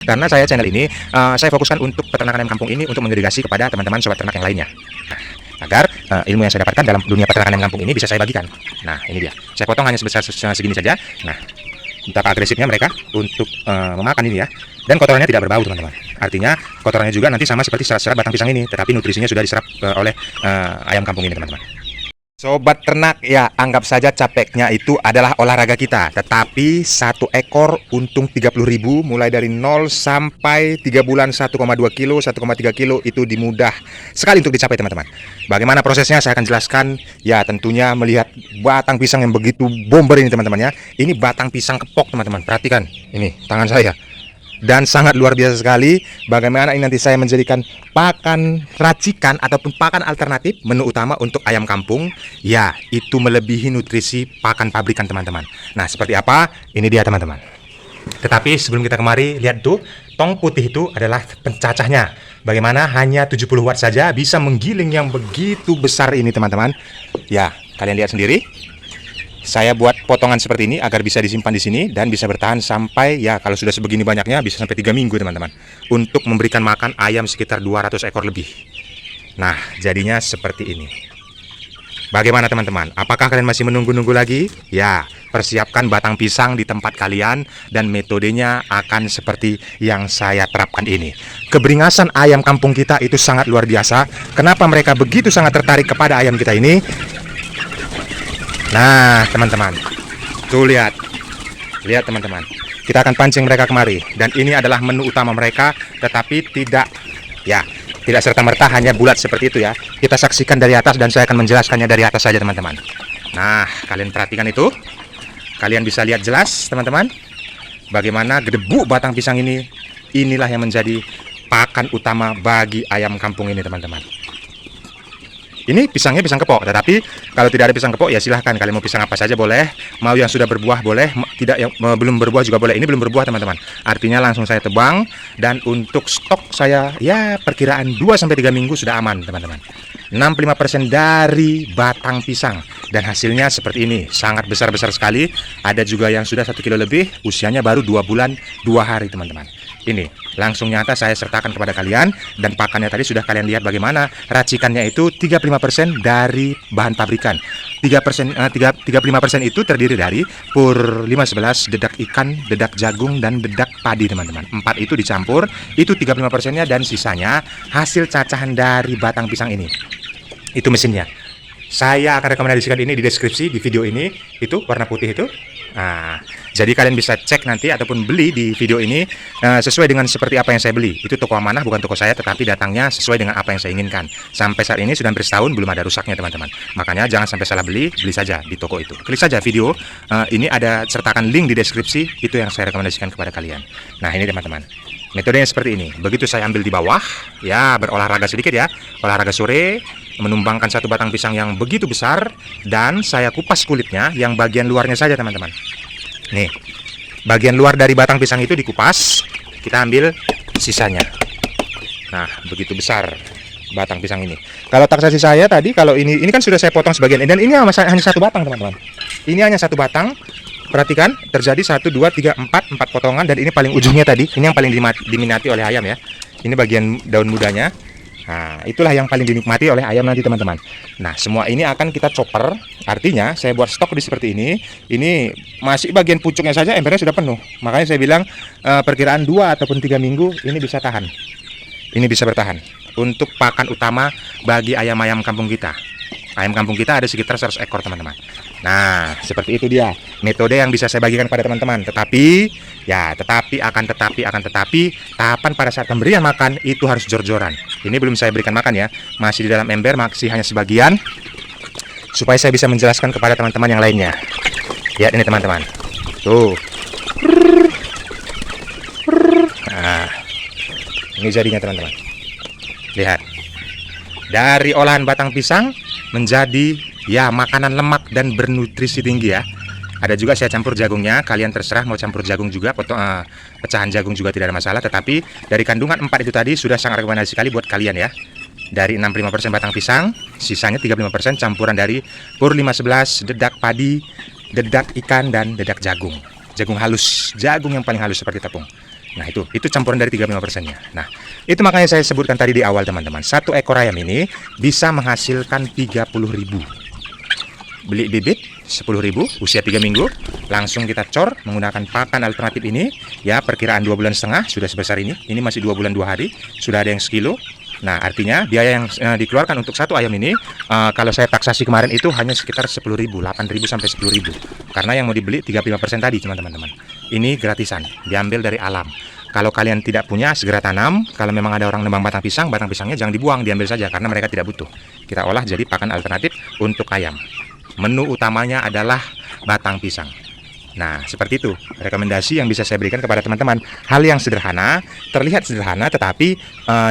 Karena saya channel ini saya fokuskan untuk peternakan ayam kampung ini untuk mengirigasi kepada teman-teman sobat ternak yang lainnya. Nah, agar ilmu yang saya dapatkan dalam dunia peternakan ayam kampung ini bisa saya bagikan. Nah, ini dia. Saya potong hanya sebesar segini saja. Nah, betapa agresifnya mereka untuk memakan ini ya. Dan kotorannya tidak berbau, teman-teman. Artinya kotorannya juga nanti sama seperti serat-serat batang pisang ini, tetapi nutrisinya sudah diserap oleh ayam kampung ini, teman-teman. Sobat ternak, ya anggap saja capeknya itu adalah olahraga kita. Tetapi satu ekor untung 30.000 mulai dari 0 sampai 3 bulan 1,2 kilo, 1,3 kilo itu dimudah sekali untuk dicapai, teman-teman. Bagaimana prosesnya saya akan jelaskan. Ya tentunya melihat batang pisang yang begitu bomber ini, teman-teman ya. Ini batang pisang kepok, teman-teman. Perhatikan, ini tangan saya. Dan sangat luar biasa sekali bagaimana ini nanti saya menjadikan pakan racikan ataupun pakan alternatif menu utama untuk ayam kampung. Ya, itu melebihi nutrisi pakan pabrikan, teman-teman. Nah, seperti apa? Ini dia, teman-teman. Tetapi sebelum kita kemari, lihat tuh, tong putih itu adalah pencacahnya. Bagaimana hanya 70 watt saja bisa menggiling yang begitu besar ini, teman-teman. Ya, kalian lihat sendiri. Saya buat potongan seperti ini agar bisa disimpan di sini dan bisa bertahan sampai, ya kalau sudah sebegini banyaknya bisa sampai 3 minggu, teman-teman. Untuk memberikan makan ayam sekitar 200 ekor lebih. Nah, jadinya seperti ini. Bagaimana, teman-teman? Apakah kalian masih menunggu-nunggu lagi? Ya, persiapkan batang pisang di tempat kalian dan metodenya akan seperti yang saya terapkan ini. Keberingasan ayam kampung kita itu sangat luar biasa. Kenapa mereka begitu sangat tertarik kepada ayam kita ini? Nah, teman-teman, tuh lihat, teman-teman. Kita akan pancing mereka kemari, dan ini adalah menu utama mereka, tetapi tidak serta-merta hanya bulat seperti itu ya. Kita saksikan dari atas dan saya akan menjelaskannya dari atas saja, teman-teman. Nah, kalian perhatikan itu, kalian bisa lihat jelas, teman-teman, bagaimana gedebu batang pisang ini. Inilah yang menjadi pakan utama bagi ayam kampung ini, teman-teman. Ini pisangnya pisang kepok, tetapi kalau tidak ada pisang kepok ya silahkan, kalian mau pisang apa saja boleh, mau yang sudah berbuah boleh, tidak yang belum berbuah juga boleh. Ini belum berbuah, teman-teman, artinya langsung saya tebang. Dan untuk stok saya ya perkiraan 2-3 minggu sudah aman, teman-teman. 65% dari batang pisang, dan hasilnya seperti ini, sangat besar-besar sekali. Ada juga yang sudah 1 kilo lebih, usianya baru 2 bulan 2 hari, teman-teman. Ini langsung nyata saya sertakan kepada kalian, dan pakannya tadi sudah kalian lihat bagaimana racikannya itu 35% dari bahan pabrikan. 35% itu terdiri dari pur 511, dedak ikan, dedak jagung, dan dedak padi, teman-teman. 4 itu dicampur, itu 35%-nya, dan sisanya hasil cacahan dari batang pisang ini. Itu mesinnya. Saya akan rekomendasikan ini di deskripsi di video ini, itu warna putih itu. Nah, jadi kalian bisa cek nanti ataupun beli di video ini sesuai dengan seperti apa yang saya beli. Itu toko amanah, bukan toko saya, tetapi datangnya sesuai dengan apa yang saya inginkan. Sampai saat ini sudah hampir setahun belum ada rusaknya, teman-teman. Makanya jangan sampai salah beli saja di toko itu. Klik saja video ini, ada sertakan link di deskripsi, itu yang saya rekomendasikan kepada kalian. Nah, ini, teman-teman. Metodenya seperti ini. Begitu saya ambil di bawah, ya berolahraga sedikit ya, olahraga sore, menumbangkan satu batang pisang yang begitu besar, dan saya kupas kulitnya, yang bagian luarnya saja, teman-teman. Nih, bagian luar dari batang pisang itu dikupas, kita ambil sisanya. Nah, begitu besar batang pisang ini. Kalau taksasi saya tadi, kalau ini kan sudah saya potong sebagian, dan ini hanya satu batang, teman-teman. Ini hanya satu batang. Perhatikan, terjadi 1, 2, 3, 4 potongan, dan ini paling ujungnya tadi, ini yang paling diminati oleh ayam ya. Ini bagian daun mudanya. Nah, itulah yang paling dinikmati oleh ayam nanti, teman-teman. Nah, semua ini akan kita chopper. Artinya saya buat stok di seperti ini. Ini masih bagian pucuknya saja, embernya sudah penuh. Makanya saya bilang perkiraan 2 ataupun 3 minggu ini bisa tahan. Ini bisa bertahan untuk pakan utama bagi ayam-ayam kampung kita. Ayam kampung kita ada sekitar 100 ekor, teman-teman. Nah, seperti itu dia metode yang bisa saya bagikan pada teman-teman. Tetapi tahapan pada saat pemberian makan itu harus jor-joran. Ini belum saya berikan makan ya, masih di dalam ember, masih hanya sebagian, supaya saya bisa menjelaskan kepada teman-teman yang lainnya. Lihat ini, teman-teman. Tuh. Nah, ini jadinya, teman-teman. Lihat. Dari olahan batang pisang menjadi ya makanan lemak dan bernutrisi tinggi ya. Ada juga saya campur jagungnya, kalian terserah mau campur jagung juga, pecahan jagung juga tidak ada masalah. Tetapi dari kandungan 4 itu tadi sudah sangat rekomendasi sekali buat kalian ya. Dari 65% batang pisang, sisanya 35% campuran dari pur 511, dedak padi, dedak ikan, dan dedak jagung. Jagung halus, jagung yang paling halus seperti tepung. Nah, itu campuran dari 35%-nya. Nah, itu makanya saya sebutkan tadi di awal, teman-teman. Satu ekor ayam ini bisa menghasilkan 30.000. Beli bibit 10.000, usia 3 minggu, langsung kita cor menggunakan pakan alternatif ini. Ya, perkiraan 2,5 bulan sudah sebesar ini. Ini masih 2 bulan 2 hari, sudah ada yang sekilo. Nah, artinya biaya yang dikeluarkan untuk satu ayam ini, kalau saya taksasi kemarin itu hanya sekitar 10.000, 8.000 sampai 10.000. Karena yang mau dibeli 35% tadi, teman-teman. Ini gratisan, diambil dari alam. Kalau kalian tidak punya, segera tanam. Kalau memang ada orang nembang batang pisangnya jangan dibuang, diambil saja karena mereka tidak butuh. Kita olah jadi pakan alternatif untuk ayam. Menu utamanya adalah batang pisang. Nah, seperti itu rekomendasi yang bisa saya berikan kepada teman-teman. Hal yang sederhana, terlihat sederhana, tetapi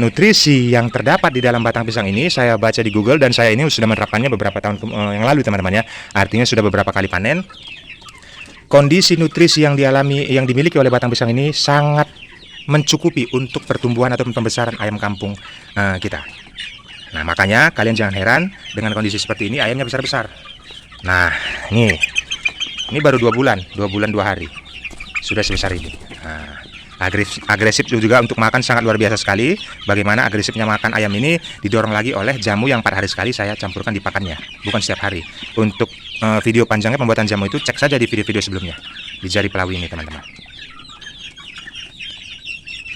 nutrisi yang terdapat di dalam batang pisang ini saya baca di Google dan saya ini sudah menerapkannya beberapa tahun yang lalu, teman-teman ya. Artinya sudah beberapa kali panen. Kondisi nutrisi yang dimiliki oleh batang pisang ini sangat mencukupi untuk pertumbuhan atau pembesaran ayam kampung kita. Nah, makanya kalian jangan heran dengan kondisi seperti ini ayamnya besar-besar. Nah, ini baru 2 bulan 2 hari sudah sebesar ini. Nah, agresif juga untuk makan, sangat luar biasa sekali. Bagaimana agresifnya makan ayam ini didorong lagi oleh jamu yang 4 hari sekali saya campurkan di pakannya, bukan setiap hari. Untuk video panjangnya pembuatan jamu itu cek saja di video-video sebelumnya di Jari Pelawi ini, teman-teman.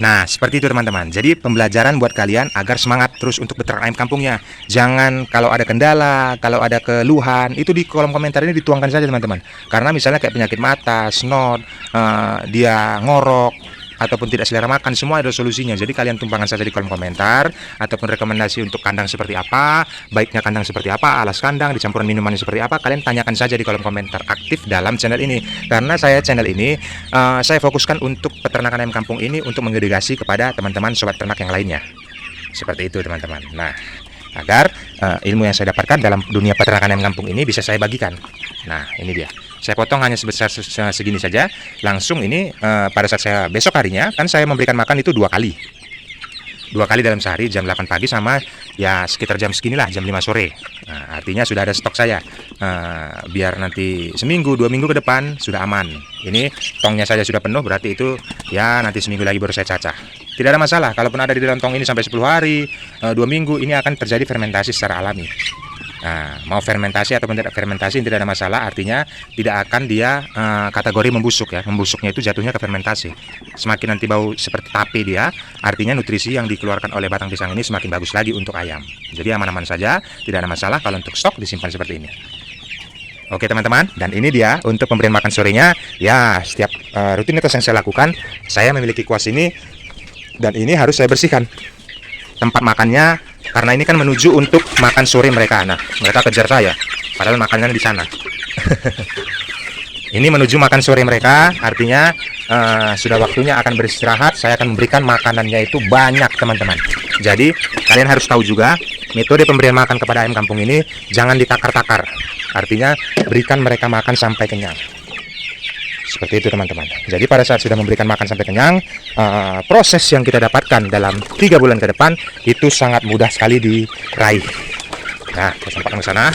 Nah, seperti itu, teman-teman. Jadi pembelajaran buat kalian agar semangat terus untuk beternak ayam kampungnya. Jangan kalau ada kendala, kalau ada keluhan, itu di kolom komentar ini dituangkan saja, teman-teman. Karena misalnya kayak penyakit mata, snot, dia ngorok, ataupun tidak selera makan, semua ada solusinya. Jadi kalian tumpangkan saja di kolom komentar, ataupun rekomendasi untuk kandang seperti apa, baiknya kandang seperti apa, alas kandang, dicampuran minumannya seperti apa, kalian tanyakan saja di kolom komentar. Aktif dalam channel ini, karena channel ini saya fokuskan untuk peternakan ayam kampung ini untuk mengedukasi kepada teman-teman sobat ternak yang lainnya. Seperti itu, teman-teman. Nah, agar ilmu yang saya dapatkan dalam dunia peternakan ayam kampung ini bisa saya bagikan. Nah, ini dia. Saya potong hanya sebesar segini saja. Langsung ini pada saat saya besok harinya, kan saya memberikan makan itu 2 kali. 2 kali dalam sehari, jam 8 pagi sama ya sekitar jam seginilah, jam 5 sore. Nah, artinya sudah ada stok saya. Biar nanti seminggu, 2 minggu ke depan sudah aman. Ini tongnya saja sudah penuh, berarti itu ya nanti seminggu lagi baru saya cacah. Tidak ada masalah, kalaupun ada di dalam tong ini sampai 10 hari, 2 minggu, ini akan terjadi fermentasi secara alami. Nah, mau fermentasi ataupun tidak fermentasi tidak ada masalah, artinya tidak akan dia kategori membusuk ya. Membusuknya itu jatuhnya ke fermentasi. Semakin nanti bau seperti tape dia, artinya nutrisi yang dikeluarkan oleh batang pisang ini semakin bagus lagi untuk ayam. Jadi aman-aman saja, tidak ada masalah kalau untuk stok disimpan seperti ini. Oke, teman-teman, dan ini dia untuk pemberian makan sorenya. Ya, setiap rutinitas yang saya lakukan, saya memiliki kuas ini, dan ini harus saya bersihkan tempat makannya. Karena ini kan menuju untuk makan sore mereka. Nah, mereka kejar saya, padahal makanannya di sana. Ini menuju makan sore mereka, artinya sudah waktunya akan beristirahat. Saya akan memberikan makanannya itu banyak, teman-teman. Jadi kalian harus tahu juga metode pemberian makan kepada ayam kampung ini jangan ditakar-takar. Artinya berikan mereka makan sampai kenyang. Seperti itu, teman-teman. Jadi pada saat sudah memberikan makan sampai kenyang, proses yang kita dapatkan dalam 3 bulan ke depan itu sangat mudah sekali diraih. Nah, kita sampaikan ke sana.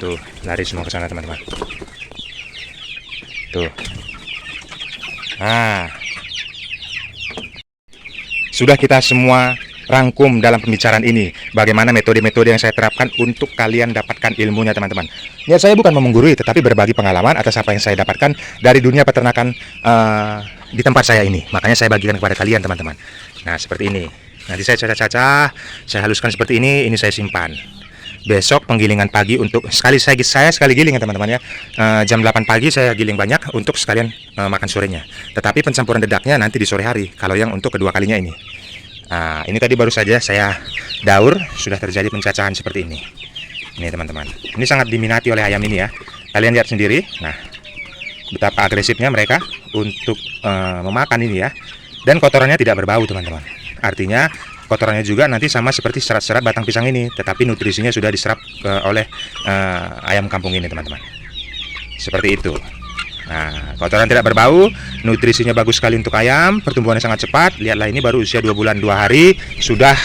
Tuh, lari semua ke sana, teman-teman. Tuh. Nah, sudah kita semua rangkum dalam pembicaraan ini bagaimana metode-metode yang saya terapkan untuk kalian dapatkan ilmunya, teman-teman. Ya, saya bukan menggurui, tetapi berbagi pengalaman atas apa yang saya dapatkan dari dunia peternakan di tempat saya ini. Makanya saya bagikan kepada kalian, teman-teman. Nah, seperti ini. Nanti saya cacah-cacah, saya haluskan seperti ini saya simpan. Besok penggilingan pagi untuk saya sekali giling ya, teman-teman ya. Jam 8 pagi saya giling banyak untuk sekalian makan sorenya. Tetapi pencampuran dedaknya nanti di sore hari kalau yang untuk kedua kalinya ini. Nah, ini tadi baru saja saya daur, sudah terjadi pencacahan seperti ini. Ini, teman-teman. Ini sangat diminati oleh ayam ini ya. Kalian lihat sendiri. Nah, betapa agresifnya mereka untuk memakan ini ya. Dan kotorannya tidak berbau, teman-teman. Artinya kotorannya juga nanti sama seperti serat-serat batang pisang ini, tetapi nutrisinya sudah diserap oleh ayam kampung ini, teman-teman. Seperti itu. Nah, kotoran tidak berbau, nutrisinya bagus sekali untuk ayam, pertumbuhannya sangat cepat. Lihatlah, ini baru usia 2 bulan 2 hari sudah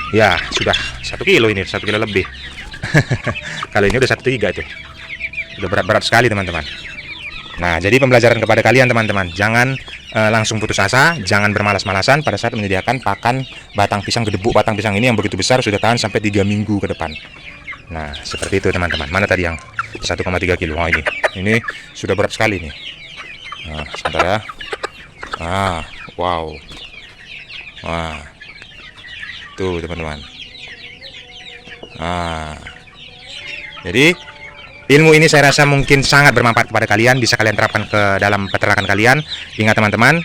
1 kilo ini, 1 kilo lebih. Kalau ini udah 1,3 itu. Udah berat-berat sekali, teman-teman. Nah, jadi pembelajaran kepada kalian, teman-teman, jangan langsung putus asa, jangan bermalas-malasan pada saat menyediakan pakan batang pisang gedebuk. Batang pisang ini yang begitu besar sudah tahan sampai 3 minggu ke depan. Nah, seperti itu teman-teman. Mana tadi yang 1,3 kilo? Oh, ini sudah berat sekali nih. Nah, sebentar ya. Wow. Wah. Tuh teman-teman. Jadi ilmu ini saya rasa mungkin sangat bermanfaat kepada kalian, bisa kalian terapkan ke dalam peternakan kalian. Ingat teman-teman,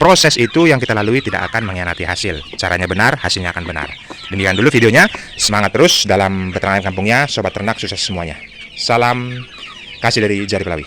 proses itu yang kita lalui tidak akan mengkhianati hasil. Caranya benar, hasilnya akan benar. Demikian dulu videonya. Semangat terus dalam peternakan kampungnya, sobat ternak, sukses semuanya. Salam kasih dari Jari Pelawi.